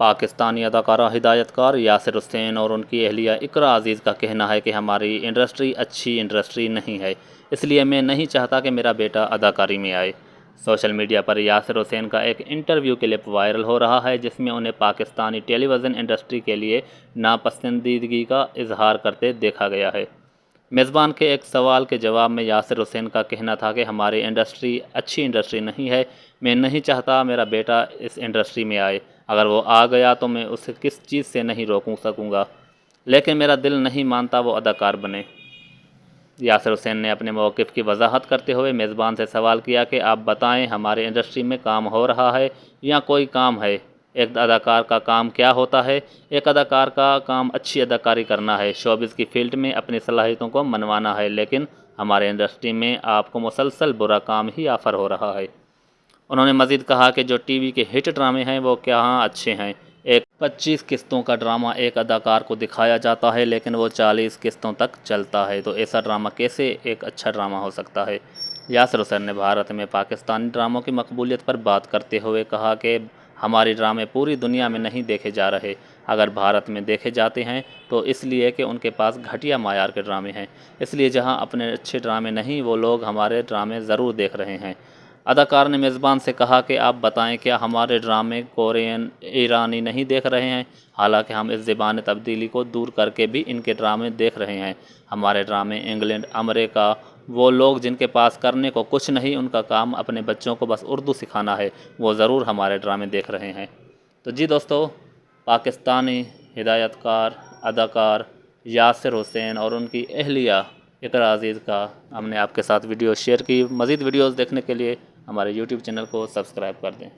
पाकिस्तानी अदाकारा हिदायतकार यासिर हुसैन और उनकी अहलिया इकरा अज़ीज़ का कहना है कि हमारी इंडस्ट्री अच्छी इंडस्ट्री नहीं है, इसलिए मैं नहीं चाहता कि मेरा बेटा अदाकारी में आए। सोशल मीडिया पर यासिर हुसैन का एक इंटरव्यू क्लिप वायरल हो रहा है जिसमें उन्हें पाकिस्तानी टेलीविज़न इंडस्ट्री के लिए नापसंदीदगी का इजहार करते देखा गया है। मेज़बान के एक सवाल के जवाब में यासिर हुसैन का कहना था कि हमारी इंडस्ट्री अच्छी इंडस्ट्री नहीं है, मैं नहीं चाहता मेरा बेटा इस इंडस्ट्री में आए। अगर वो आ गया तो मैं उसे किस चीज़ से नहीं रोक सकूँगा, लेकिन मेरा दिल नहीं मानता वो अदाकार बने। यासिर हुसैन ने अपने मौक़िफ़ की वजाहत करते हुए मेज़बान से सवाल किया कि आप बताएं, हमारे इंडस्ट्री में काम हो रहा है या कोई काम है? एक अदाकार का काम क्या होता है? एक अदाकार का काम अच्छी अदाकारी करना है, शोबिज़ की फ़ील्ड में अपनी सलाहियतों को मनवाना है, लेकिन हमारे इंडस्ट्री में आपको मुसलसल बुरा काम ही ऑफ़र हो रहा है। उन्होंने मज़ीद कहा कि जो टीवी के हिट ड्रामे हैं वो कहाँ अच्छे हैं। एक 25 किस्तों का ड्रामा एक अदाकार को दिखाया जाता है लेकिन वो 40 किस्तों तक चलता है, तो ऐसा ड्रामा कैसे एक अच्छा ड्रामा हो सकता है। यासिर हुसैन ने भारत में पाकिस्तानी ड्रामों की मकबूलियत पर बात करते हुए कहा कि हमारे ड्रामे पूरी दुनिया में नहीं देखे जा रहे, अगर भारत में देखे जाते हैं तो इसलिए कि उनके पास घटिया मायार के ड्रामे हैं, इसलिए जहां अपने अच्छे ड्रामे नहीं वो लोग हमारे ड्रामे ज़रूर देख रहे हैं। अदाकार ने मेज़बान से कहा कि आप बताएं, क्या हमारे ड्रामे कोरियन ईरानी नहीं देख रहे हैं? हालांकि हम इस ज़बान तब्दीली को दूर करके भी इनके ड्रामे देख रहे हैं। हमारे ड्रामे इंग्लैंड, अमेरिका, वो लोग जिनके पास करने को कुछ नहीं, उनका काम अपने बच्चों को बस उर्दू सिखाना है, वो ज़रूर हमारे ड्रामे देख रहे हैं। तो जी दोस्तों, पाकिस्तानी हिदायतकार अदाकार यासिर हुसैन और उनकी अहलिया इकरा अज़ीज़ का हमने आपके साथ वीडियो शेयर की। मज़ीद वीडियोज़ देखने के लिए हमारे YouTube चैनल को सब्सक्राइब कर दें।